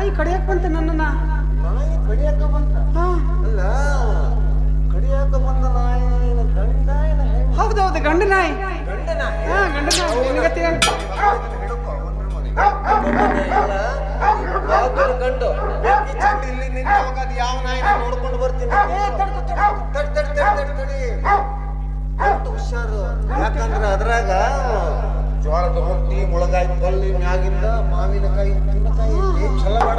ನಾಯಿ ಕಡಿಯಕ್ ಬಂತ ನನ್ನನ್ನ. ನಾಯಿ ಕಡಿಯಾಕ ಬಂತ? ಅಲ್ಲ, ಕಡಿಯಾಕ ಬಂದ ನಾಯಿ ಗಂಡ ಏನ? ಹೌದೌದು, ಗಂಡ ನಾಯಿ. ಗಂಡ ನಾಯಿ? ಹಾ, ಗಂಡ ನಾಯಿ. ನಿನಗತ್ತೆ ಗಂಡು ಇಲ್ಲಿ ನಿಂತಾಗ ಅದು ಯಾವ ನಾಯಿ ನೋಡ್ಕೊಂಡು ಬರ್ತೀನಿ. ಹುಷಾರು, ಯಾಕಂದ್ರೆ ಅದ್ರಾಗ ಜೋಳದ ರೊಟ್ಟಿ, ಮುಳಗಾಯಿ ಪಲ್ಯ, ಮ್ಯಾಗಿಂದ ಮಾವಿನಕಾಯಿ, ತಿನ್ನಕಾಯಿ ಚಲೋ ಬೇಡ.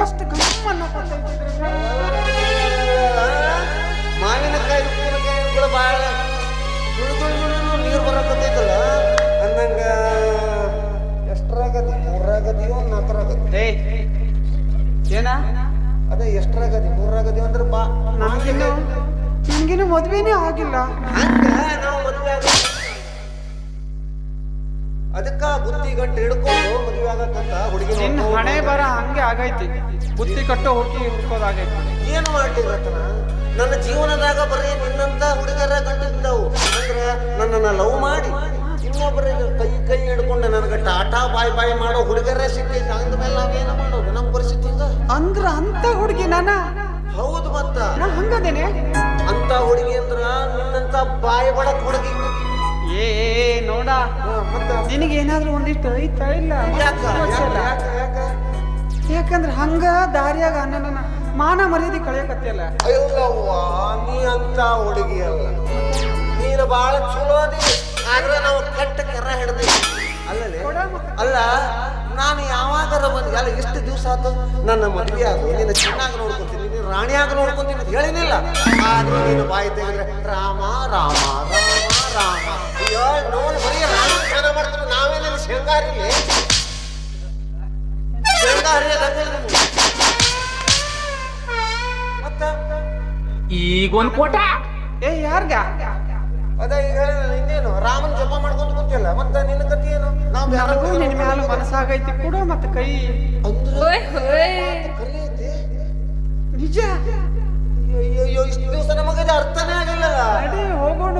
ಎಷ್ಟು ಗಮ್ಮನ್ನ ಮಾವಿನಕಾಯಿ ಉಪ್ಪಿನಕಾಯಿ ಬಾಳ ನೀರು ಬರಕತ್ತೈತಲ್ಲ ಅಂದಂಗ. ಎಷ್ಟರಾಗದಿ? 3ರಾಗದಿಯೋ 4ರಾಗದಿ? ಏನ ಅದೇ ಎಷ್ಟರಾಗದಿ? 3ರಾಗದಿ ಅಂದ್ರೆ ಬಾ. ನನ್ಗಿನ್ನು ಮದ್ವೆನೇ ಆಗಿಲ್ಲ. ಹಂಗ ನಾವು ಮದುವೆ ಆಗ ಅದಕ್ಕ ಬುತ್ತಿ ಗಂಟೆ ಹಿಡ್ಕೊಂಡು ಮದುವೆ ಆಗಕ್ಕಂತ ಹುಡುಗಿ ಹಣೆ ಬರ ಹಂಗೆ ಆಗೈತಿ. ಬುತ್ತಿ ಕಟ್ಟೋ ಹುಡುಗಿ ಹುಡ್ಕೋದಾಗೈತಿ. ಏನು ಮಾಡ್ಲಿರತನ? ನನ್ನ ಜೀವನದಾಗ ಬರೀ ನಿನ್ನಂತ ಹುಡುಗರ ಗಂಟಿದ್ದವು. ಅಂದ್ರ ನನ್ನನ್ನ ಲವ್ ಮಾಡಿ ಇನ್ನೊಬ್ಬರಿಗೆ ಕೈ ಹಿಡ್ಕೊಂಡು ನನಗೆ ಟಾಟಾ ಬಾಯ್ ಮಾಡೋ ಹುಡುಗರೇ ಸಿಕ್ಕೈತೆ. ಅಂದ್ಮೇಲೆ ನಾವೇನು ಮಾಡೋದು? ನಮ್ಮ ಪರಿಸ್ಥಿತಿ ಅಂದ್ರ ಅಂತ ಹುಡುಗಿ ನಾನ? ಹೌದು, ಮತ್ತ ನಾ ಹಂಗದೇನೆ. ಅಂತ ಹುಡುಗಿ ಅಂದ್ರ ನಿನ್ನಂತ ಬಾಯಿ ಬಡಕ್ ಹುಡುಗಿ. ನೋಡ, ನಿನಗೇನಾದ್ರೂ ಒಂದಿಷ್ಟು ಐತಾ ಇಲ್ಲ? ಯಾಕಂದ್ರೆ ಹಂಗ ದಾರಿಯಾಗ ನನ್ನ ಮಾನ ಮರ್ಯಾದೆ ಕಳೆಯಕತ್ತಿಯಲ್ಲ. ಅಯ್ಯವ್ವ, ನೀ ಅಂತ ಹುಡುಗಿ ಅಲ್ಲ. ನೀನು ಬಹಳ ಚಲೋ ಅದಿ, ಆದ್ರೆ ನಾವು ಕಟ್ಟ ಕರ ಹಿಡ್ದೀವಿ. ಅಲ್ಲ, ನಾನು ಯಾವಾಗಾರ ಬಂದು ಅಲ್ಲ, ಎಷ್ಟು ದಿವಸ ಆಯ್ತು ನನ್ನ ಮದುವೆ ಆದ್ರು, ನೀನು ಚೆನ್ನಾಗಿ ನೋಡ್ಕೊತೀನಿ, ನೀನು ರಾಣಿಯಾಗ ನೋಡ್ಕೊತೀನಿ ಅಂತ ಹೇಳಿನಿಲ್ಲ. ಆದ್ರೂ ನೀನು ಬಾಯಿ ತೆಗೆದ್ರೆ ರಾಮ ರಾಮ ರಾಮ ರಾಮ. ಅಯ್ಯೋ ನೋಡಿ, ಬರೀ ರಾಮ ಧ್ಯಾನ ಮಾಡ್ತಾರೆ. ನಾವೇನೇನು ಶೃಂಗಾರಿ ಮತ್ತ ಈಗೊಂದು ಕೋಟ. ಯಾರ್ಗ? ಅದೇ ಈಗ ಇನ್ನೇನು ರಾಮನ್ ಜಪ ಮಾಡ್ಕೊಂಡು ಕೂತಿಯಲ್ಲ, ಮತ್ತೆ ನಿನ್ನ ಕತಿ ಏನು? ನನಗೂ ನಿನ್ನ ಮ್ಯಾಲ ಮನಸ್ಸಾಗೈತಿ ಕೂಡ. ಮತ್ತೆ ಕೈ ಕರಿಯೈತಿ ನಿಜ. ಅಯ್ಯೋ, ಇಷ್ಟು ದಿವಸ ನಮಗದ ಅರ್ಥನೇ ಆಗಿಲ್ಲ. ನಡಿ ಹೋಗೋಣ.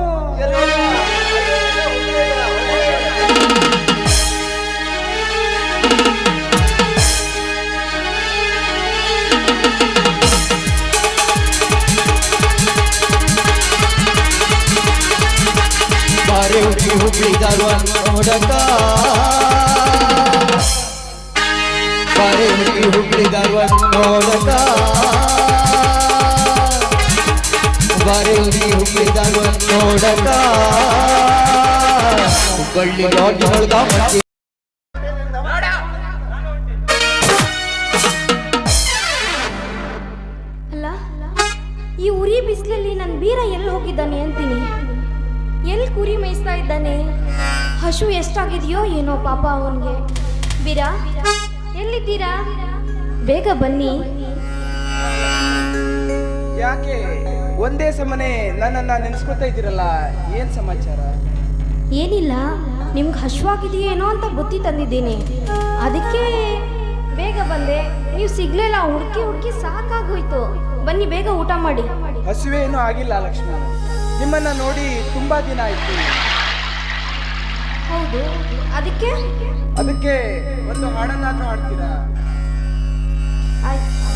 ಬಾರೆ ಹುಬ್ಳಿ ಧಾರವಾಡ ನೋಡಕ, ಬಾರೆ ಹುಬ್ಳಿ ಧಾರವಾಡ ನೋಡಕ, ಬಾರೆ ಹುಬ್ಳಿ ಧಾರವಾಡ ನೋಡಕ, ಹುಬ್ಬಳ್ಳಿ ಲಾಡ್ಜ್ ಹೊಳ್ದ ಮಟ್ಟಿ. ಅಲ್ಲ, ಈ ಉರಿ ಬಿಸಿಲಲ್ಲಿ ನನ್ನ ಬೀರ ಎಲ್ಲಿ ಹೋಗಿದ್ದಾನೆ ಅಂತೀನಿ. ಎಲ್ಲಿ ಕುರಿ ಮೇಯಿಸ್ತಾ ಇದ್ದಾನೆ? ಹಶು ಎಷ್ಟಾಗಿದೆಯೋ ಏನೋ ಪಾಪ ಅವನಿಗೆ. ಬೀರ, ಎಲ್ಲಿದ್ದೀರಾ? ಬೇಗ ಬನ್ನಿ. ಯಾಕೆ ಒಂದೇ ಸಮನೆ ನನ್ನನ್ನ ನೆನೆಸ್ಕೊತಾ ಇದ್ದೀರಲ್ಲ? ಏನ್ ಸಮಾಚಾರ? ಏನಿಲ್ಲ, ನಿಮ್ಗೆ ಹಶುವಾಗಿದೆಯೇನೋ ಅಂತ ಬುತ್ತಿ ತಂದಿದ್ದೀನಿ, ಅದಕ್ಕೆ ಬೇಗ ಬಂದೆ. ನೀವು ಸಿಗ್ಲಿಲ್ಲ, ಹುಡುಕಿ ಸಾಕಾಗೋಯ್ತು. ಬನ್ನಿ, ಬೇಗ ಊಟ ಮಾಡಿ. ಹಸುವೆ ಏನೂ ಆಗಿಲ್ಲ ಲಕ್ಷ್ಮಣ, ನಿಮ್ಮನ್ನ ನೋಡಿ ತುಂಬಾ ದಿನ ಆಯ್ತು. ಹೌದು, ಅದಕ್ಕೆ ಒಂದು ಹಾಡನ್ನಾದ್ರೂ ಹಾಡ್ತೀರಾ? ಆಯ್ತು.